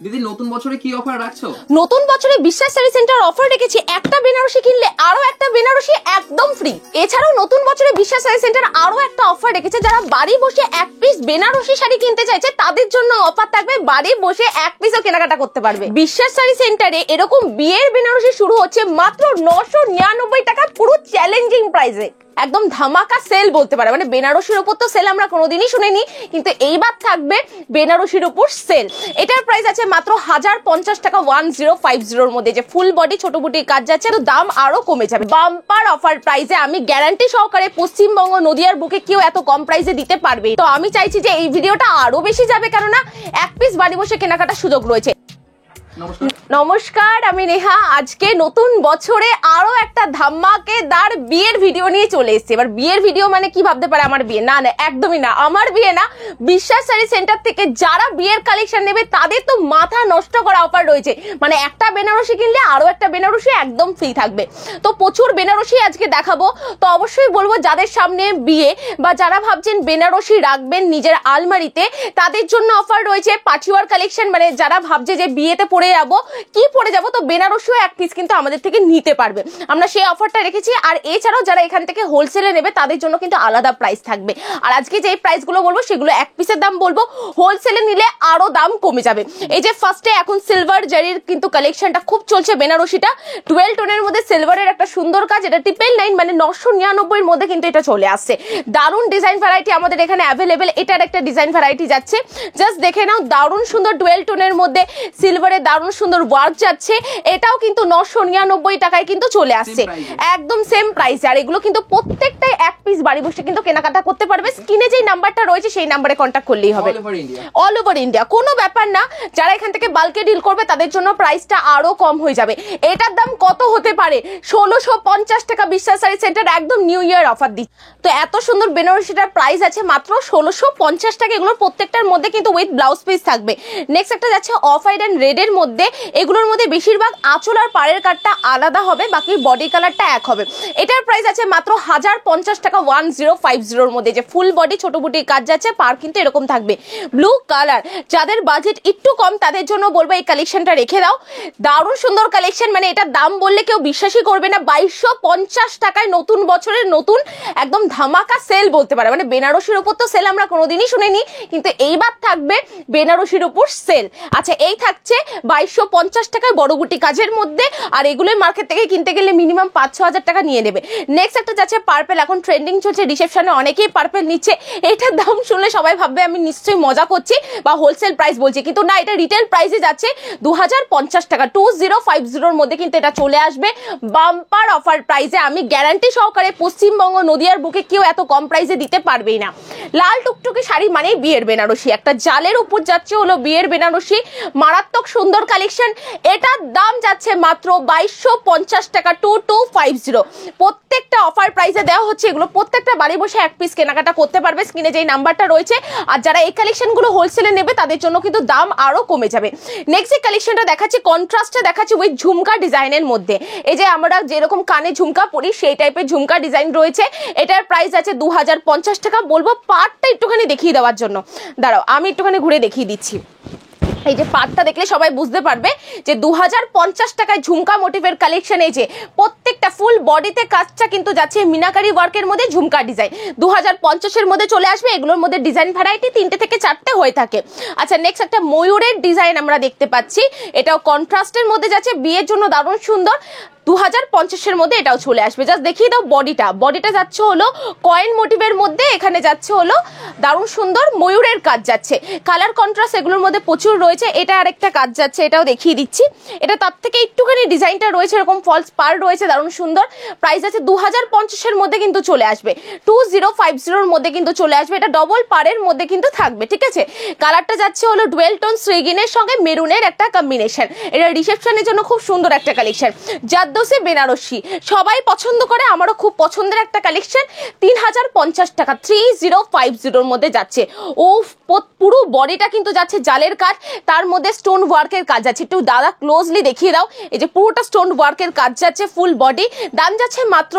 দিদি নতুন বছরে কি অফার রাখছো? নতুন বছরে বিশ্বাস শাড়ি সেন্টার অফার রেখেছি, একটা বেনারসি কিনলে আরো একটা বেনারসি একদম ফ্রি। এছাড়াও নতুন বছরে বিশ্বাস শাড়ি সেন্টার আরো একটা অফার রেখেছে, যারা বাড়ি বসে এক পিস বেনারসি শাড়ি কিনতে চাইছে তাদের জন্য অফার থাকবে, বাড়ি বসে এক পিসও কেনাকাটা করতে পারবে। বিশ্বাস শাড়ি সেন্টারে এরকম বিয়ের বেনারসি শুরু হচ্ছে মাত্র 999 টাকা, পুরো চ্যালেঞ্জিং প্রাইসে, একদম ধামাকা সেল বলতে পারে। মানে বেনারসির উপর তো সেল আমরা কোনোদিনই শুনিনি, কিন্তু এইবার থাকবে বেনারসির উপর সেল। এটার প্রাইস আছে মাত্র 1050 টাকা 1050 মধ্যে, যে ফুল বডি ছোট বুটির কাজ যাচ্ছে, তো দাম আরো কমে যাবে। বাম্পার অফার প্রাইসে, আমি গ্যারান্টি সহকারে পশ্চিমবঙ্গ নদিয়ার বুকে কেউ এত কম প্রাইসে দিতে পারবে। তো আমি চাইছি যে এই ভিডিওটা আরো বেশি যাবে, কেননা এক পিস বাড়ি বসে কেনাকাটার সুযোগ রয়েছে। নমস্কার, আমি নেহা। আজকে নতুন বছরে আরো একটা ধামাকেদার বিয়ের ভিডিও নিয়ে চলে এসেছি। এবার বিয়ের ভিডিও মানে কি ভাবতে পারে আমার বিয়ে? না না, একদমই না, আমার বিয়ে না। বিশ্বাস শাড়ি সেন্টার থেকে যারা বিয়ের কালেকশন নেবে তাদের তো মাথা নষ্ট করা অফার রয়েছে। মানে একটা বেনারসি কিনলে আরো একটা বেনারসি একদম ফ্রি থাকবে। তো প্রচুর বেনারসি আজকে দেখাবো। তো অবশ্যই বলবো, যাদের সামনে বিয়ে বা যারা ভাবছেন বেনারসি রাখবেন নিজের আলমারিতে, তাদের জন্য অফার রয়েছে পাটিওয়ার কালেকশন। মানে যারা ভাবছে যে বিয়েতে পরে যাবো, কি পরে যাবো, তো বেনারসিও এক পিস কিন্তু আমাদের থেকে নিতে পারবে, আমরা সেই অফারটা রেখেছি। আর এছাড়াও যারা এখান থেকে হোলসেলে নেবে তাদের জন্য কিন্তু আলাদা প্রাইস থাকবে। আর আজকে যে প্রাইস গুলো বলবো সেগুলো এক পিসের দাম বলবো, হোলসেলে নিলে আরো দাম কমে যাবে। এই যে ফার্স্টে এখন সিলভার জারির কিন্তু কালেকশনটা খুব চলছে, বেনারসিটা 12 টোনের মধ্যে সিলভারের একটা সুন্দর কাজ, এটা 999 মানে 999 এর মধ্যে কিন্তু এটা চলে আসছে। দারুণ ডিজাইন ভ্যারাইটি আমাদের এখানে অ্যাভেলেবেল। এটার একটা ডিজাইন ভ্যারাইটি যাচ্ছে, জাস্ট দেখে নাও, দারুণ সুন্দর 12 টোনের মধ্যে সিলভারের দারুণ সুন্দর ওয়ার্ক যাচ্ছে। এটাও কিন্তু 999 টাকায় কিন্তু চলে আসছে, একদম সেম প্রাইসে। আর এগুলো কিন্তু প্রত্যেকটাই এক পিস বাড়ি বসে কিন্তু কেনাকাটা করতে পারবে। স্ক্রিনে যেই নাম্বারটা রয়েছে সেই নাম্বারে কন্ট্যাক্ট করলেই হবে। অল ওভার ইন্ডিয়া, কোনো ব্যাপার না। যারা এখান থেকে বাল্কে ডিল করবে তাদের জন্য প্রাইসটা আরো কম হয়ে যাবে। এটার দাম কত হতে পারে? 1650 টাকা। বিশ্বাস শাড়ি সেন্টার একদম নিউ ইয়ার অফার দিচ্ছে। তো এত সুন্দর বেনারসিটার প্রাইস আছে মাত্র 1650 টাকা। এগুলোর প্রত্যেকটার মধ্যে কিন্তু উইথ ব্লাউজ পিস থাকবে। নেক্সট একটা যাচ্ছে অফ হোয়াইট এন্ড রেড এর মধ্যে। এগুলোর মধ্যে বেশিরভাগ আঁচল আর পাড়ের কাটটা আলাদা হবে, বাকি বডি কালারটা এক হবে। এটার প্রাইস আছে মাত্র 1050 টাকা 1050 মধ্যে, যে ফুল বডি ছোট বুটির কাজ যাচ্ছে, পার কিন্তু এরকম থাকবে। ব্লু কালার, যাদের বাজেট একটু কম তাদের জন্য বলবো এই কালেকশনটা রেখে দাও। দারুণ সুন্দর কালেকশন, মানে এটার দাম বললে কেউ বিশ্বাসই করবে না। 2250 টাকায় নতুন বছরের নতুন একদম ধামাকা সেল বলতে পারে। মানে বেনারসির উপর তো সেল আমরা কোনোদিনই শুনিনি, কিন্তু এইবার থাকবে বেনারসির উপর সেল। আচ্ছা, এই থাকছে 2250 টাকায় বড় বুটি কাজের মধ্যে। আর এগুলোই মার্কেট থেকে কিনতে গেলে মিনিমাম 5-6 হাজার টাকা নিয়ে নেবে। নেক্সট একটা যাচ্ছে পার্পেল, এখন ট্রেন্ডিং চলছে, রিসেপশনে অনেকেই পার্পেল নিচ্ছে। এটার দাম শুনলে সবাই ভাববে আমি নিশ্চয়ই মজা করছি বা হোলসেল প্রাইস বলছি, কিন্তু না, এটা রিটেল প্রাইসে যাচ্ছে 2050 টাকা 2050 মধ্যে কিন্তু এটা চলে আসবে বাম্পার অফার প্রাইসে। আমি গ্যারান্টি সহকারে পশ্চিমবঙ্গ নদিয়ার বুকে কেউ এত কম প্রাইসে দিতে পারবেই না। লাল টুকটুকি শাড়ি মানেই বিয়ের বেনারসি, একটা জালের উপর যাচ্ছে হলো বিয়ের বেনারসি, মারাত্মক সুন্দর কালেকশন। এটার দাম যাচ্ছে মাত্র 2250 টাকা 2250। প্রত্যেকটা অফার প্রাইসে দেওয়া হচ্ছে। এগুলো প্রত্যেকটা বাড়ি বসে এক পিস কেনাকাটা করতে পারবে, স্ক্রিনে যেই নাম্বারটা রয়েছে। আর যারা এই কালেকশনগুলো হোলসেলে নেবে তাদের জন্য কিন্তু দাম আরো কমে যাবে। নেক্সট এই কালেকশনটা দেখাচ্ছি, কন্ট্রাস্টে দেখাচ্ছি উইথ ঝুমকা ডিজাইনের মধ্যে। এই যে আমরা যেরকম কানে ঝুমকা পরি সেই টাইপের ঝুমকা ডিজাইন রয়েছে। এটার প্রাইস আছে 2050 টাকা। বলবো পার্টটা একটুখানি দেখিয়ে দেওয়ার জন্য, দাঁড়াও আমি একটুখানি ঘুরে দেখিয়ে দিচ্ছি। এই যে পার্টটা দেখলে সবাই বুঝতে পারবে যে 2050 টাকায় ঝুমকা মোটিভের কালেকশন। এই যে প্রত্যেকটা ফুল বডিতে কাজটা কিন্তু যাচ্ছে মিনাকারি ওয়ার্কের মধ্যে ঝুমকা ডিজাইন, 2050 মধ্যে চলে আসবে। এগুলোর মধ্যে ডিজাইন ভ্যারাইটি 3টে থেকে 4টে হয়ে থাকে। আচ্ছা, নেক্সট একটা ময়ূরের ডিজাইন আমরা দেখতে পাচ্ছি, এটাও কন্ট্রাস্টের মধ্যে যাচ্ছে, বিয়ের জন্য দারুণ সুন্দর। 2050 মধ্যে এটাও চলে আসবে। জাস্ট দেখিয়ে দাও বডিটা যাচ্ছে হলো কয়েন মোটিভের মধ্যে, এখানে যাচ্ছে হলো দারুণ সুন্দর ময়ূরের কাজ যাচ্ছে। কালার কন্ট্রাস্ট এগুলোর মধ্যে প্রচুর রয়েছে। এটা আরেকটা কাজ যাচ্ছে, এটাও দেখিয়ে দিচ্ছি। এটা তার থেকে একটুখানি ডিজাইনটা রয়েছে, এরকম ফলস পার রয়েছে, দারুণ সুন্দর। প্রাইস আছে 2050 মধ্যে কিন্তু চলে আসবে, 2050 মধ্যে কিন্তু চলে আসবে। এটা ডবল পারের মধ্যে কিন্তু থাকবে, ঠিক আছে। কালারটা যাচ্ছে হলো ডুয়েল টোন শ্রীগিনের সঙ্গে মেরুনের একটা কম্বিনেশন। এটা রিসেপশনের জন্য খুব সুন্দর একটা কালেকশন। জাদ্দ জরদোসি বেনারসি সবাই পছন্দ করে, আমারও খুব পছন্দের একটা কালেকশন। 3050 টাকা 3050 মধ্যে যাচ্ছে। ও পুরো বডিটা কিন্তু যাচ্ছে জালের কাজ, তার মধ্যে স্টোন ওয়ার্কের কাজ আছে। একটু দাদা ক্লোজলি দেখিয়ে দাও, এই যে পুরোটা স্টোন ওয়ার্কের কাজ যাচ্ছে, ফুল বডি। দাম যাচ্ছে মাত্র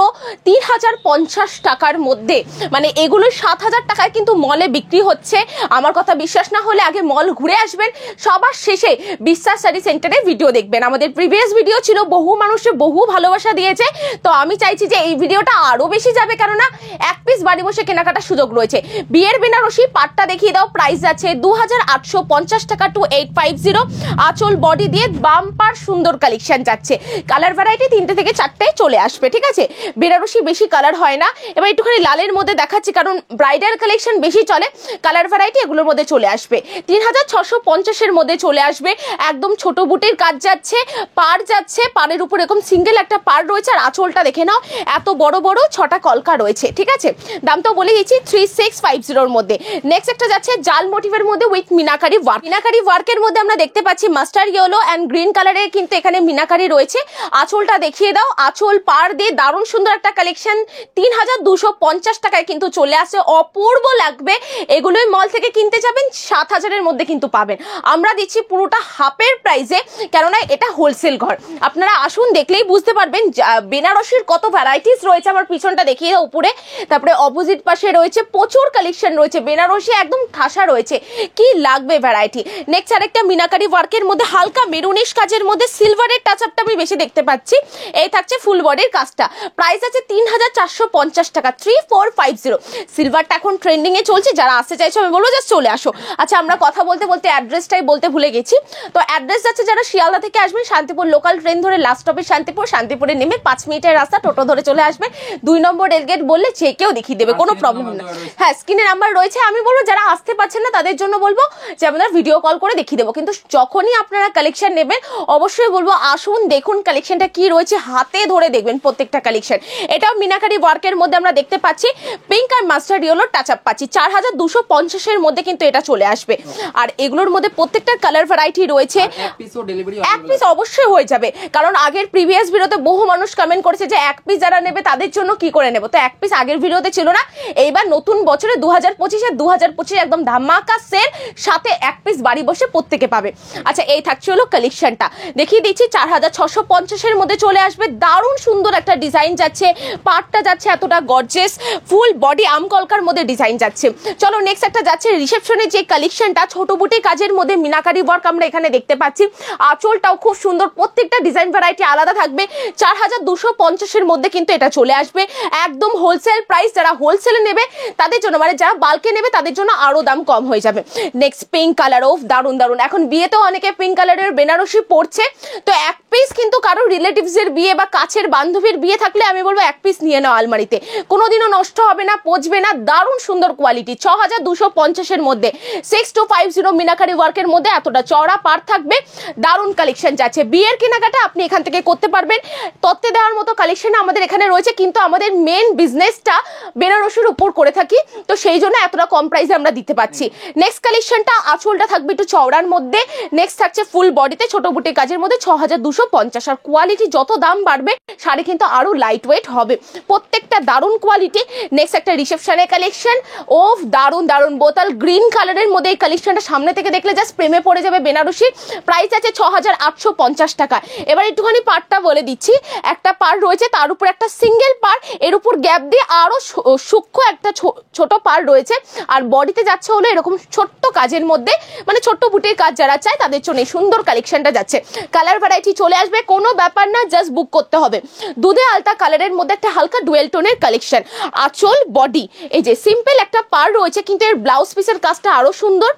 3050 টাকার মধ্যে। মানে এগুলো 7000 টাকায় কিন্তু মলে বিক্রি হচ্ছে। আমার কথা বিশ্বাস না হলে আগে মল ঘুরে আসবেন, সবার শেষে বিশ্বাস শাড়ি সেন্টারে ভিডিও দেখবেন। আমাদের প্রিভিয়াস ভিডিও ছিল, বহু মানুষের বহু ভালোবাসা দিয়েছে, তো আমি চাইছি যে এই ভিডিওটা আরো বেশি যাবে, কেননা এক পিস বাড়ি বসে কেনাকাটার সুযোগ রয়েছে। বিয়ের বেনারসি পাটটা দেখিয়ে দাও, প্রাইস আছে 2850 টাকা 2850। আঁচল বডি দিয়ে বাম্পার সুন্দর কালেকশন যাচ্ছে। কালার ভ্যারাইটি 3টে থেকে 4টে চলে আসবে, ঠিক আছে। বেনারসি বেশি কালার হয় না। এবার একটুখানি লালের মধ্যে দেখাচ্ছি, কারণ ব্রাইডাল কালেকশন বেশি চলে। কালার ভ্যারাইটি এগুলোর মধ্যে চলে আসবে। 3650 মধ্যে চলে আসবে। একদম ছোট বুটির কাজ যাচ্ছে, পার যাচ্ছে, পাড়ের উপর এরকম সিঙ্গেল একটা পার রয়েছে। আর আঁচলটা দেখে নাও, এত বড় বড় 6টা কলকা রয়েছে, ঠিক আছে। দামটাও বলে দিচ্ছি 3650 মধ্যে। নেক্সট একটা যাচ্ছে জাল মোটিভের মধ্যে উইথ মিনাকারি ওয়ার্ক। মিনাকারি ওয়ার্কের মধ্যে আমরা দেখতে পাচ্ছি মাস্টার ইয়েলো অ্যান্ড গ্রিন কালারের কিন্তু এখানে মিনাকারি রয়েছে। আঁচলটা দেখিয়ে দাও, আঁচল পার দিয়ে দারুণ সুন্দর একটা কালেকশন। 3250 টাকায় কিন্তু চলে আসে, অপূর্ব লাগবে। এগুলোই মল থেকে কিনতে যাবেন 7000 মধ্যে কিন্তু পাবেন। আমরা দিচ্ছি পুরোটা হাফের প্রাইসে, কেননা এটা হোলসেল ঘর। আপনারা আসুন, দেখলেই বুঝতে পারবেন বেনারসির কত ভ্যারাইটিস রয়েছে। আমার পিছনটা দেখিয়ে দাও উপরে, তারপরে অপোজিট পাশে রয়েছে প্রচুর কালেকশন রয়েছে। বেনারসি একদম ঠাসা রয়েছে, কি লাগবে ভ্যারাইটি। নেক্সট আরেকটা মিনাকারি ওয়ার্কের মধ্যে হালকা মেরুনিশ কাজের মধ্যে সিলভারের টাচ আপটা আমি বেশি দেখতে পাচ্ছি। এই থাকছে ফুল বডির কাজটা, প্রাইস আছে 3450 টাকা 3450। সিলভারটা এখন ট্রেন্ডিং এ চলছে, যারা আসতে চাইছো আমি বলবো জাস্ট চলে আসো। আচ্ছা, আমরা কথা বলতে বলতে অ্যাড্রেসটাই বলতে ভুলে গেছি। তো অ্যাড্রেস যাচ্ছে, যারা শিয়ালদা থেকে আসবেন শান্তিপুর লোকাল ট্রেন ধরে লাস্ট স্টপে শান্তিপুরে নেমে 5 মিনিটের রাস্তা, টোটো ধরে চলে আসবেন। 2 নম্বর রেলগেট বললে যে কেউ দেখিয়ে দেবে, কোনো প্রবলেম না। হ্যাঁ, স্ক্রিনে নাম্বার রয়েছে। আমি বলবো যারা আসতে পারছেন না তাদের জন্য বলবো যে আমরা ভিডিও কল করে দেখিয়ে দেবো, কিন্তু যখনই আপনারা কালেকশন নেবেন অবশ্যই বলবো আসুন, দেখুন কালেকশনটা কি রয়েছে, হাতে ধরে দেখবেন প্রত্যেকটা কালেকশন। এটাও মিনাকারি ওয়ার্কের মধ্যে আমরা দেখতে পাচ্ছি পিঙ্ক আর মাস্টার্ড ইয়েলো টাচ আপ পাচ্ছি। 4250 মধ্যে কিন্তু এটা চলে আসবে। আর এগুলোর মধ্যে প্রত্যেকটা কালার ভ্যারাইটি রয়েছে। এক পিস অবশ্যই হয়ে যাবে, কারণ আগের প্রিভিয়াস ভিডিওতে বহু মানুষ কমেন্ট করেছে যে এক পিস যারা নেবে তাদের জন্য কি করে নেব। তো এক পিস আগের ভিডিওতে ছিল না, এইবার নতুন বছরে 2025 একদম ধামাকা সেল, সাথে এক পিস বাড়ি বসে প্রত্যেকে পাবে। আচ্ছা, এই থাকছে হলো কালেকশনটা, দেখিয়ে দিচ্ছি 4650 মধ্যে চলে আসবে। দারুণ সুন্দর একটা ডিজাইন যাচ্ছে, পাটটা যাচ্ছে এতটা গর্জিয়াস, ফুল বডি আমকলকার মধ্যে ডিজাইন যাচ্ছে। চলো নেক্সট একটা যাচ্ছে রিসেপশনের যে কালেকশনটা, ছোট বুটি কাজের মধ্যে মিনাকারি ওয়ার্ক আমরা এখানে দেখতে পাচ্ছি। আঁচলটাও খুব সুন্দর, প্রত্যেকটা ডিজাইন ভ্যারাইটি আলাদা থাকবে। 4250 মধ্যে কিন্তু এটা চলে আসবে। একদম হোলসেল প্রাইস, যারা হোলসেলে নেবে তাদের জন্য, মানে যারা বাল্কে নেবে তাদের জন্য আরো দাম কম হয়ে যাবে। নেক্সট পিঙ্ক কালার, অফ দারুন দারুন। এখন বিয়েতেও অনেকে পিঙ্ক কালারের বেনারসি পড়ছে, তো এক পিস কিন্তু কারো রিলেটিভস এর বিয়ে বা কাছের বান্ধবীর বিয়ে থাকলে আমি বলবো এক পিস নিয়ে নাও আলমারিতে, কোনোদিনও নষ্ট হবে না, পচবে না। দারুণ সুন্দর কোয়ালিটি, 6250 মধ্যে 6250 মিনাকারি ওয়ার্কের মধ্যে এতটা চওড়া পার থাকবে। দারুণ কালেকশন যাচ্ছে। বিয়ের কেনাকাটা আপনি এখান থেকে করতে পারবেন, তত্ত্বে দেওয়ার মতো কালেকশন আমাদের এখানে রয়েছে, কিন্তু আমাদের মেন বিজনেসটা বেনারসির উপর করে থাকি, তো সেই জন্য এতটা কম প্রাইসে আমরা দিতে পারছি। নেক্সট কালেকশনটা, আঁচলটা থাকবে একটু চওড়ার মধ্যে। নেক্সট থাকছে ফুল বডিতে ছোট বুটি কাজের মধ্যে 6250। আর কোয়ালিটি যত দাম বাড়বে শাড়ি কিন্তু আরো লাইট ওয়েট হবে, প্রত্যেকটা দারুণ কোয়ালিটি। নেক্সট একটা রিসেপশনের কালেকশন, ও দারুণ দারুণ বোতল গ্রিন কালারের মধ্যে এই কালেকশনটা সামনে থেকে দেখলে জাস্ট প্রেমে পড়ে যাবে বেনারসি। প্রাইস আছে 6850 টাকা। এবার একটুখানি পারটা বলে দিচ্ছি, একটা পার রয়েছে, তার উপর একটা সিঙ্গেল পার, এর উপর গ্যাপ দিয়ে আরো সূক্ষ্ম একটা ছোট পার রয়েছে। আর বডিতে যাচ্ছে হলো এরকম ছোট্ট কাজের মধ্যে, মানে ছোট্ট বুটির কাজ যারা চায় তাদের জন্য সুন্দর কালেকশনটা যাচ্ছে। কালার ভ্যারাইটি চলে আসবে, কোনো ব্যাপার না, জাস্ট বুক করতে হবে। দুধে আলতা কালারের মধ্যে একটা হালকা ডুয়েল টোনের কালেকশন। আঁচল বডি, এই যে সিম্পল একটা পার রয়েছে, কিন্তু এর ব্লাউজ পিসের কাজটা আরো সুন্দর।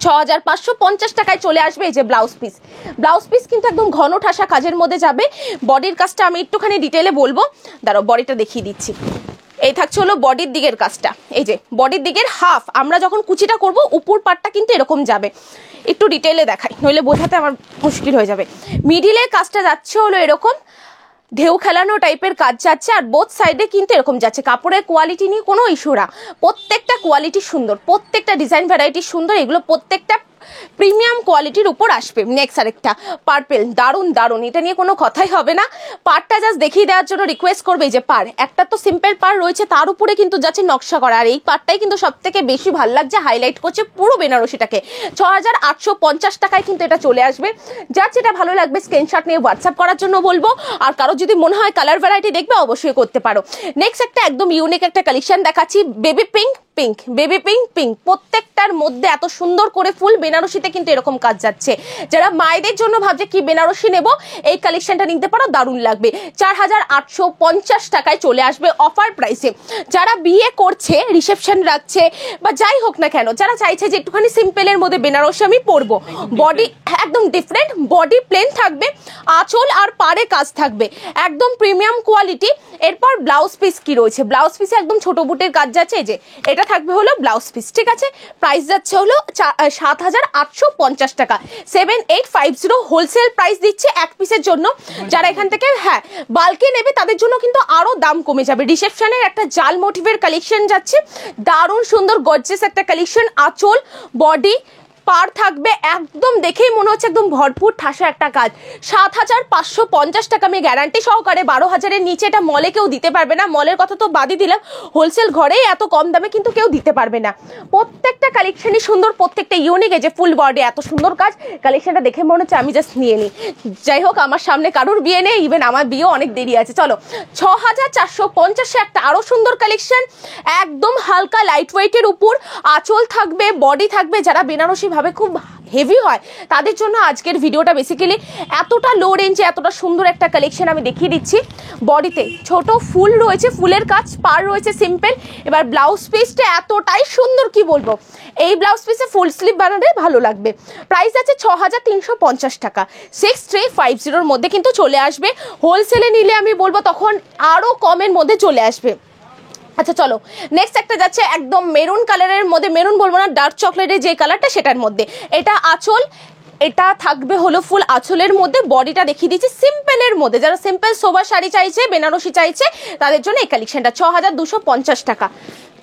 6550 টাকায় চলে আসবে এই যে ব্লাউজ পিস কিন্তু একদম ঘন ঠাসা কাজের মধ্যে যাবে। বডির কাজটা আমি একটুখানি ডিটেলে বলবো, দাঁড়াও বডিটা দেখিয়ে দিচ্ছি। এই থাকছে হলো বডির দিকের কাজটা, এই যে বডির দিকের হাফ আমরা যখন কুচিটা করব উপর পাটটা কিন্তু এরকম যাবে। একটু ডিটেলে দেখাই, নইলে বোঝাতে আমার মুশকিল হয়ে যাবে। মিডিলের কাজটা যাচ্ছে হলো এরকম ঢেউ খেলানো টাইপের কাজ যাচ্ছে, আর বোথ সাইডে কিন্তু এরকম যাচ্ছে। কাপড়ের কোয়ালিটি নিয়ে কোনো ইস্যু না, প্রত্যেকটা কোয়ালিটি সুন্দর, প্রত্যেকটা ডিজাইন ভ্যারাইটি সুন্দর। এগুলো প্রত্যেকটা প্রিমিয়াম কোয়ালিটির উপর আসবে। নেক্সট আরেকটা পার্পেল, দারুন দারুন, এটা নিয়ে কোনো কথাই হবে না। পারটা জাস্ট দেখিয়ে দেওয়ার জন্য রিকোয়েস্ট করবে যে পার একটা তো সিম্পল পার রয়েছে, তার উপরে কিন্তু যাচ্ছে নকশা করা, আর এই পারটাই কিন্তু সব থেকে বেশি ভালো লাগছে, হাইলাইট করছে পুরো বেনারসিটাকে। 6850 টাকায় কিন্তু এটা চলে আসবে। যার যেটা ভালো লাগবে স্ক্রিনশট নিয়ে হোয়াটসঅ্যাপ করার জন্য বলবো। আর কারো যদি মনে হয় কালার ভ্যারাইটি দেখবে অবশ্যই করতে পারো। নেক্সট একটা একদম ইউনিক একটা কালেকশন দেখাচ্ছি, baby pink pink, baby pink pink, প্রত্যেকটার মধ্যে এত সুন্দর করে ফুল বেনারসিতে কিন্তু এরকম কাজ যাচ্ছে। যারা মায়েদের জন্য ভাবছে কি বেনারসি নেব, এই কালেকশনটা নিতে পারো, দারুণ লাগবে। 4850 টাকায় চলে আসবে অফার প্রাইসে। যারা বিয়ে করছে, রিসেপশন রাখছে বা যাই হোক না কেন, যারা চাইছে যে একটুখানি সিম্পলের মধ্যে বেনারসি আমি পরবো, বডি একদম ডিফারেন্ট, বডি প্লেন থাকবে, আঁচল আর পাড়ে কাজ থাকবে, একদম প্রিমিয়াম কোয়ালিটি। এরপর ব্লাউজ পিস কি রয়েছে, ব্লাউজ পিসে একদম ছোট বুটের কাজ যাচ্ছে, এই যে এটা থাকবে হলো ব্লাউজ পিস, ঠিক আছে। প্রাইস যাচ্ছে হলো 7850 টাকা, 7850 হোলসেল প্রাইস দিচ্ছে এক পিসের জন্য। যারা এখান থেকে হ্যাঁ বাল্কে নেবে তাদের জন্য কিন্তু আরো দাম কমে যাবে। রিসেপশনের একটা জাল মোটিভের কালেকশন যাচ্ছে, দারুণ সুন্দর গর্জিয়াস একটা কালেকশন, আঁচল বডি পার থাকবে, একদম দেখেই মনে হচ্ছে একদম ভরপুর ঠাসা একটা কাজ। 7550 টাকা আমি গ্যারান্টি সহকারে, 12,000-এর নিচে এটা মলে কেউ দিতে পারবে না। মলের কথা তো বাদই দিলাম, হোলসেল ঘরেই এত কম দামে কিন্তু কেউ দিতে পারবে না। প্রত্যেকটা কালেকশনই সুন্দর, প্রত্যেকটা ইউনিক। এই যে ফুল বডি এত সুন্দর কাজ, কালেকশনটা দেখে মনে হচ্ছে আমি জাস্ট নিয়ে নিই। যাই হোক, আমার সামনে কারোর বিয়ে নেই, ইভেন আমার বিয়েও অনেক দেরি আছে। চলো 6450-এ একটা আরো সুন্দর কালেকশন, একদম হালকা লাইট ওয়েটের উপর, আঁচল থাকবে, বডি থাকবে। যারা বেনারসি ভাবে খুব হেভি হয় তাদের জন্য আজকের ভিডিওটা বেসিক্যালি এতটা লো রেঞ্জে এতটা সুন্দর একটা কালেকশন আমি দেখিয়ে দিচ্ছি। বডিতে ছোট ফুল রয়েছে, ফুলের কাজ, পার রয়েছে সিম্পল। এবার ব্লাউজ পিসটা এতটাই সুন্দর কি বলবো, এই ব্লাউজ পিসে ফুল স্লিভ বানালে ভালো লাগবে। প্রাইস আছে 6350 টাকা, 6350-এর মধ্যে কিন্তু চলে আসবে। হোলসেলে নিলে আমি বলবো তখন আরো কমের মধ্যে চলে আসবে। আচ্ছা চলো নেক্সট একটা যাচ্ছে একদম মেরুন কালারের মধ্যে, মেরুন বলবো না, ডার্ক চকলেটের যে কালারটা সেটার মধ্যে। এটা আঁচল, এটা থাকবে হলো ফুল আঁচলের মধ্যে, বডিটা দেখিয়ে দিচ্ছি সিম্পলের মধ্যে। যারা সিম্পল সোবার শাড়ি চাইছে, বেনারসি চাইছে, তাদের জন্য এই কালেকশনটা 6250 টাকা,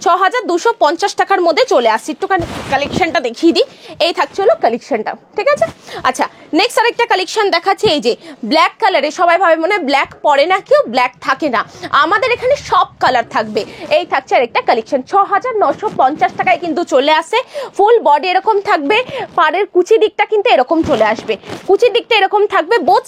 6250 টাকার মধ্যে চলে আসছে। একটুখানি কালেকশনটা দেখিয়ে দিই, এই থাকছে হলো কালেকশনটা, ঠিক আছে। আচ্ছা নেক্সট আরেকটা কালেকশন দেখাচ্ছি, এই যে ব্ল্যাক কালারে। সবাই ভাবে মনে হয় ব্ল্যাক পরে না কেউ, ব্ল্যাক থাকে না, আমাদের এখানে সব কালার থাকবে। এই থাকছে আরেকটা কালেকশন, 6950 টাকায় কিন্তু চলে আসে। ফুল বডি এরকম থাকবে, পাড়ের কুচি দিকটা কিন্তু এরকম চলে আসবে, কুচির দিকটা এরকম থাকবে, বোথ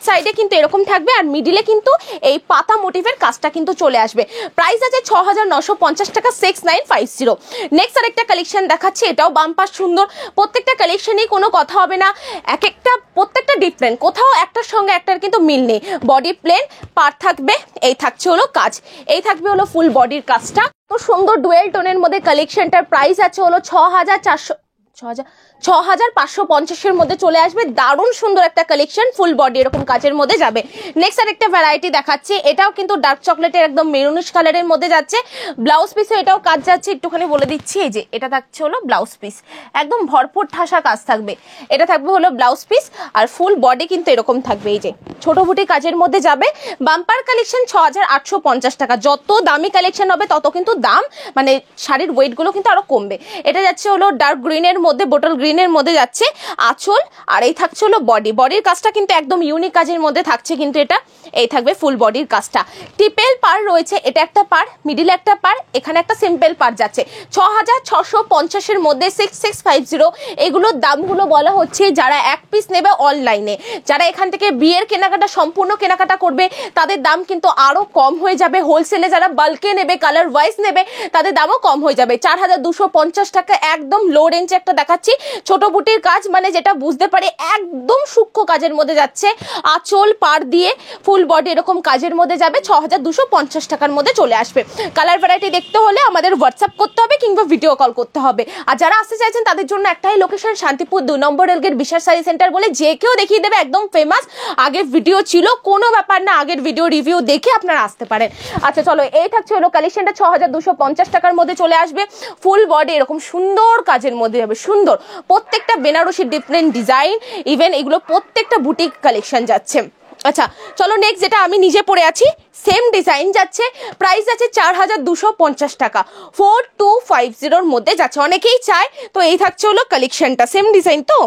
সাইডে কিন্তু এরকম থাকবে, আর মিডিলে কিন্তু এই পাতা মোটিভের কাজটা কিন্তু চলে আসবে। প্রাইস আছে 6950 টাকা, 6950। নেক্সট আরেকটা কালেকশন দেখাচ্ছি, এটাও বাম্পার সুন্দর। প্রত্যেকটা কালেকশনেই কোনো কথা হবে না, এক একটা প্রত্যেকটা ডিফারেন্ট, কোথাও একটার সঙ্গে একটার কিন্তু মিল নেই। বডি প্লেন, পার থাকবে, এই থাকছে হলো কাজ, এই থাকবে হলো ফুল বডির কাজটা। তো সুন্দর ডুয়েল টোনের মধ্যে কালেকশনটার প্রাইস আছে হলো 6550-এর মধ্যে চলে আসবে। দারুণ সুন্দর একটা কালেকশন, ফুল বডি এরকম কাজের মধ্যে যাবে। নেক্সট আরেকটা ভ্যারাইটি দেখাচ্ছি, এটাও কিন্তু ডার্ক চকলেটের একদম মেরুনিশ কালারের মধ্যে যাচ্ছে। ব্লাউজ পিসে এটাও কাজ যাচ্ছে, একটুখানি বলে দিচ্ছি। এই যে এটা থাকছে হলো ব্লাউজ পিস, একদম ভরপুর ঠাসা কাজ থাকবে। এটা থাকবে হলো ব্লাউজ পিস, আর ফুল বডি কিন্তু এরকম থাকবে, এই যে ছোট বুটি কাজের মধ্যে যাবে। বাম্পার কালেকশন 6850 টাকা। যত দামি কালেকশন হবে তত কিন্তু দাম, মানে শাড়ির ওয়েট গুলো কিন্তু আরো কমবে। এটা যাচ্ছে হলো ডার্ক গ্রিনের মধ্যে, বোটল গ্রিনের মধ্যে যাচ্ছে আঁচল, আর এই থাকছে হলো বডির কাজটা কিন্তু একদম ইউনিক কাজের মধ্যে থাকছে কিন্তু এটা। এই থাকবে ফুল বডির কাজটা, টিপেল পার রয়েছে, এটা একটা পার, মিডিলে একটা পার, এখানে একটা সিম্পল পার যাচ্ছে। 6650-এর মধ্যে 6650। এগুলোর দামগুলো বলা হচ্ছে যারা এক পিস নেবে অনলাইনে, যারা এখান থেকে বিয়ের কেনাকাটা সম্পূর্ণ কেনাকাটা করবে তাদের দাম কিন্তু আরো কম হয়ে যাবে। হোলসেলে যারা বাল্কে নেবে, কালার ওয়াইজ নেবে, তাদের দামও কম হয়ে যাবে। 4250 টাকা, একদম লো রেঞ্জে একটা দেখাচ্ছি, ছোট বুটির কাজ, মানে যেটা বুঝতে পারে একদম সূক্ষ্ম কাজের মধ্যে যাচ্ছে। আঁচল পার দিয়ে ফুল বডি এরকম কাজের মধ্যে যাবে, 6250 টাকার মধ্যে চলে আসবে। কালার ভ্যারাইটি দেখতে হলে আমাদের হোয়াটসঅ্যাপ করতে হবে কিংবা ভিডিও কল করতে হবে। আর যারা আসতে চাইছেন তাদের জন্য একটাই লোকেশন, শান্তিপুর 2 নম্বর রেলগেট বিশ্বাস শাড়ি সেন্টার বলে যে কেউ দেখিয়ে দেবে, একদম ফেমাস। আগের ভিডিও ছিল, কোনো ব্যাপার না, আগের ভিডিও রিভিউ দেখে আপনারা আসতে পারেন। আচ্ছা চলো, এই থাকছে হলো কালেকশনটা, 6250 টাকার মধ্যে চলে আসবে। ফুল বডি এরকম সুন্দর কাজের মধ্যে যাবে, সুন্দর প্রত্যেকটা বেনারসি ডিফারেন্ট ডিজাইন, ইভেন এগুলো প্রত্যেকটা বুটিক কালেকশন যাচ্ছে। আচ্ছা চলো নেক্সট যেটা আমি নিজে পরে আছি, সেম ডিজাইন যাচ্ছে, প্রাইস আছে 4250 টাকা, 4250 মধ্যে যাচ্ছে। অনেকেই চায়, তো এই থাকছে হলো কালেকশনটা, সেম ডিজাইন তো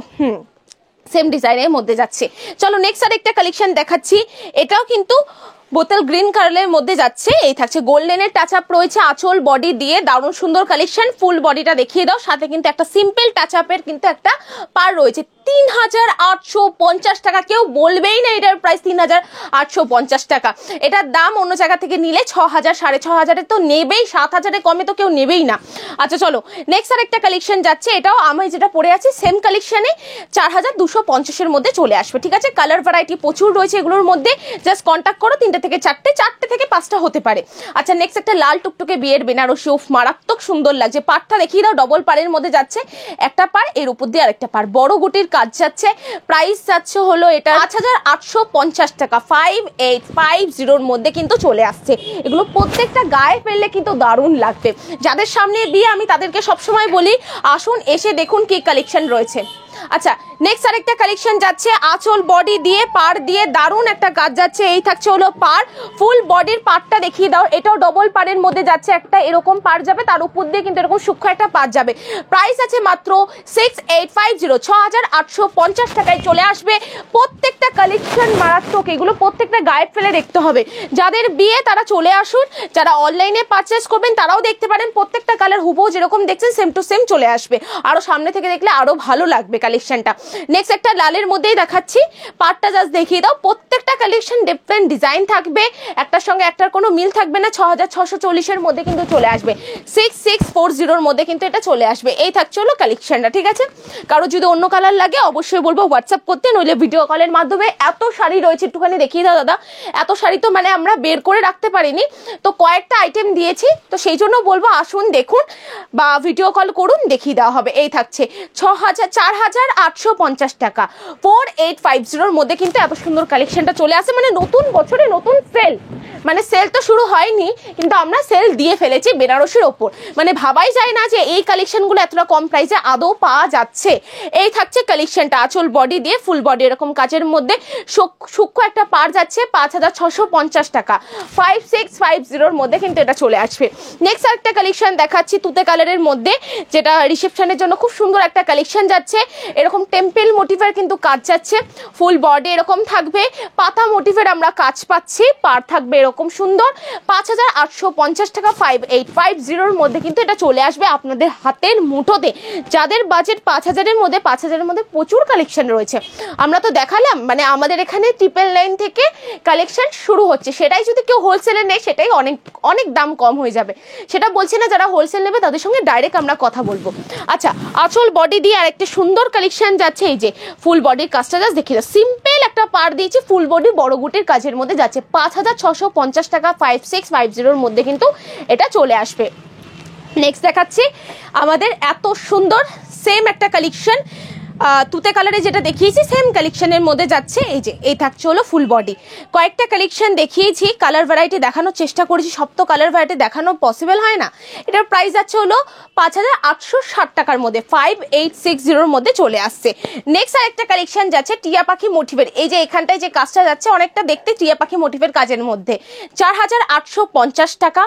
সেম ডিজাইনের মধ্যে যাচ্ছে। চলো নেক্সট আর একটা কালেকশন দেখাচ্ছি, এটাও কিন্তু বোতল গ্রিন কালারের মধ্যে যাচ্ছে। এই থাকছে গোল্ডেনের টাচ আপ রয়েছে, আঁচল বডি দিয়ে দারুণ সুন্দর কালেকশন। ফুল বডিটা দেখিয়ে দাও, সাথে কিন্তু একটা সিম্পল টাচ আপের কিন্তু একটা পার রয়েছে। 3850 টাকা, কেউ বলবেই না এটার প্রাইস 3850 টাকা। এটার দাম অন্য জায়গা থেকে নিলে 6000 6500 তো নেবেই, 7000 কমে তো কেউ নেবেই না। আচ্ছা চলো নেক্সট আর একটা কালেকশন যাচ্ছে, এটাও আমি যেটা পরে আছি সেম কালেকশনে 4250 মধ্যে চলে আসবে। ঠিক আছে, কালার ভ্যারাইটি প্রচুর রয়েছে এগুলোর মধ্যে, জাস্ট কন্ট্যাক্ট করো, 3টে থেকে 4টে, 4টে থেকে 5টা হতে পারে। আচ্ছা নেক্সট একটা লাল টুকটুকে বিয়ের বেনারসি, উফ মারাত্মক সুন্দর লাগছে। পাড়টা দেখিয়ে দাও, ডবল পাড়ের মধ্যে যাচ্ছে, একটা পাড় এর উপর দিয়ে আরেকটা পাড়, বড় গুটির কাজ যাচ্ছে। প্রাইস যাচ্ছে হলো এটা 5850 টাকা, 5850 মধ্যে কিন্তু চলে আসছে। এগুলো প্রত্যেকটা গায়ে ফেললে কিন্তু দারুণ লাগবে। যাদের সামনে বিয়ে আমি তাদেরকে সবসময় বলি আসুন এসে দেখুন কি কালেকশন রয়েছে। আচ্ছা নেক্সট আরেকটা কালেকশন যাচ্ছে, আঁচল বডি দিয়ে পাড় দিয়ে দারুণ একটা কাজ যাচ্ছে। এই থাকছে হলো পাড়, ফুল বডির পাড়টা দেখিয়ে দাও, এটাও ডবল পাড়ের মধ্যে যাচ্ছে, একটা এরকম পাড় যাবে, তার উপর দিয়ে কিন্তু এরকম সূক্ষ্ম একটা পাড় যাবে। প্রাইস আছে মাত্র 6850, 6850 টাকায় চলে আসবে। প্রত্যেকটা কালেকশন মারাত্মক, এগুলো প্রত্যেকটা গায়ে ফেলে দেখতে হবে। যাদের বিয়ে তারা চলে আসুন, যারা অনলাইনে পারচেস করবেন তারাও দেখতে পারেন, প্রত্যেকটা কালার হুবহু যেরকম দেখছেন সেম টু সেম চলে আসবে। আরো সামনে থেকে দেখলে আরো ভালো লাগবে কালেকশনটা। নেক্সট একটা লালের মধ্যেই দেখাচ্ছি, পার্টটা জাস্ট দেখিয়ে দাও। প্রত্যেকটা কালেকশন ডিফারেন্ট ডিজাইন থাকবে, একটার সঙ্গে একটার কোনো মিল থাকবে না। 6640 মধ্যে কিন্তু চলে আসবে, 6640 মধ্যে কিন্তু এটা চলে আসবে। এই থাকছে হলো কালেকশনটা। ঠিক আছে, কারো যদি অন্য কালার লাগে অবশ্যই বলবো হোয়াটসঅ্যাপ করতে, নইলে ভিডিও কলের মাধ্যমে। এত শাড়ি রয়েছে, একটুখানি দেখিয়ে দাও দাদা, এত শাড়ি তো মানে আমরা বের করে রাখতে পারিনি, তো কয়েকটা আইটেম দিয়েছি, তো সেই জন্য বলবো আসুন দেখুন বা ভিডিও কল করুন, দেখিয়ে দেওয়া হবে। এই থাকছে 4850 টাকা, 4850 মধ্যে কিন্তু এত সুন্দর কালেকশনটা চলে আসে। মানে নতুন বছরে নতুন সেল, মানে সেল তো শুরু হয়নি কিন্তু আমরা সেল দিয়ে ফেলেছি বেনারসির ওপর। মানে ভাবাই যায় না যে এই কালেকশনগুলো এতটা কম প্রাইসে আদৌ পাওয়া যাচ্ছে। এই থাকছে কালেকশনটা, আঁচল বডি দিয়ে ফুল বডি এরকম কাজের মধ্যে সূক্ষ্ম একটা পার যাচ্ছে, 5650 টাকা, 5650 মধ্যে কিন্তু এটা চলে আসবে। নেক্সট আরেকটা কালেকশন দেখাচ্ছি তুতে কালারের মধ্যে, যেটা রিসেপশনের জন্য খুব সুন্দর একটা কালেকশন যাচ্ছে। এরকম টেম্পল মোটিভের কিন্তু কাজ যাচ্ছে, ফুল বডি এরকম থাকবে, পাতা মোটিভের আমরা কাজ পাচ্ছি, পার থাকবে এরকম সুন্দর। 5850 টাকা, 5850 মধ্যে কিন্তু এটা চলে আসবে আপনাদের হাতের মুঠোতে। যাদের বাজেট 5000-এর মধ্যে, 5000-এর মধ্যে প্রচুর কালেকশন রয়েছে। আমরা তো দেখালাম, মানে আমাদের এখানে 999 থেকে কালেকশন শুরু হচ্ছে, সেটাই যদি কেউ হোলসেলে নেয় সেটাই অনেক অনেক দাম কম হয়ে যাবে। সেটা বলছি না, যারা হোলসেল নেবে তাদের সঙ্গে ডাইরেক্ট আমরা কথা বলবো। আচ্ছা আঁচল বডি দিয়ে আরেকটা সুন্দর কালেকশন যাচ্ছে, এই যে ফুল বডির কাজটা জাস্ট দেখিয়ে দাও, সিম্পল একটা পার দিয়েছি, ফুল বডি বড় গুটির কাজের মধ্যে যাচ্ছে, 5650 টাকা, 5650 মধ্যে কিন্তু এটা চলে আসবে। নেক্সট দেখাচ্ছি আমাদের এত সুন্দর সেম একটা কালেকশন, তুতে কালারে যেটা দেখিয়েছি সেম কালেকশনের মধ্যে যাচ্ছে। এই যে এই থাকছে হলো ফুল বডি, কয়েকটা কালেকশন দেখিয়েছি, কালার ভ্যারাইটি দেখানোর চেষ্টা করেছি, সব তো কালার ভ্যারাইটি দেখানো পসিবল হয় না। এটার প্রাইস যাচ্ছে হলো 5860 টাকার মধ্যে, 5860 মধ্যে চলে আসছে। নেক্সট আরেকটা কালেকশন যাচ্ছে টিয়া পাখি মোটিভের, এই যে এখানটায় যে কাজটা যাচ্ছে অনেকটা দেখতে টিয়া পাখি মোটিভের কাজের মধ্যে, 4850 টাকা,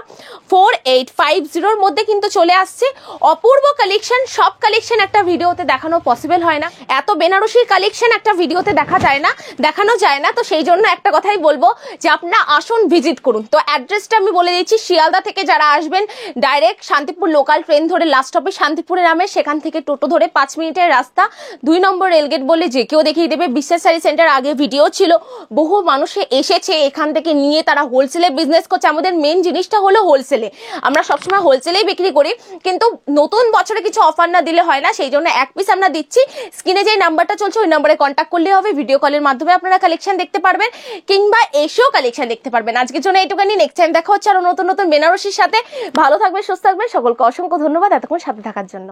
4850 মধ্যে কিন্তু চলে আসছে। অপূর্ব কালেকশন, সব কালেকশন একটা ভিডিওতে দেখানো পসিবল হয় না, এত বেনারসির কালেকশন একটা ভিডিওতে দেখা যায় না, দেখানো যায় না। তো সেই জন্য একটা কথাই বলবো যে আপনারা আসুন, ভিজিট করুন। তো অ্যাড্রেসটা আমি বলে দিচ্ছি, শিয়ালদা থেকে যারা আসবেন ডাইরেক্ট শান্তিপুর লোকাল ট্রেন ধরে লাস্ট স্টপে শান্তিপুরে নামে, সেখান থেকে টোটো ধরে 5 মিনিটের রাস্তা, 2 নম্বর রেলগেট বলে যে কেউ দেখিয়ে দেবে। বিশ্বাস শাড়ি সেন্টার আগে ভিডিও ছিল, বহু মানুষে এসেছে এখান থেকে নিয়ে, তারা হোলসেলে বিজনেস করছে। আমাদের মেন জিনিসটা হলো হোলসেলে, আমরা সবসময় হোলসেলেই বিক্রি করি, কিন্তু নতুন বছরে কিছু অফার না দিলে হয় না, সেই জন্য এক পিস আমরা দিচ্ছি। স্ক্রিনে যে নাম্বারটা চলছে ওই নাম্বারে কন্ট্যাক্ট করলে হবে, ভিডিও কলের মাধ্যমে আপনারা কালেকশন দেখতে পারবেন, কিংবা এসেও কালেকশন দেখতে পারবেন। আজকের জন্য এইটুখানি, নেক্সট টাইম দেখা হচ্ছে আরো নতুন নতুন বেনারসির সাথে। ভালো থাকবেন, সুস্থ থাকবেন, সকলকে অসংখ্য ধন্যবাদ এতক্ষণ সাথে থাকার জন্য।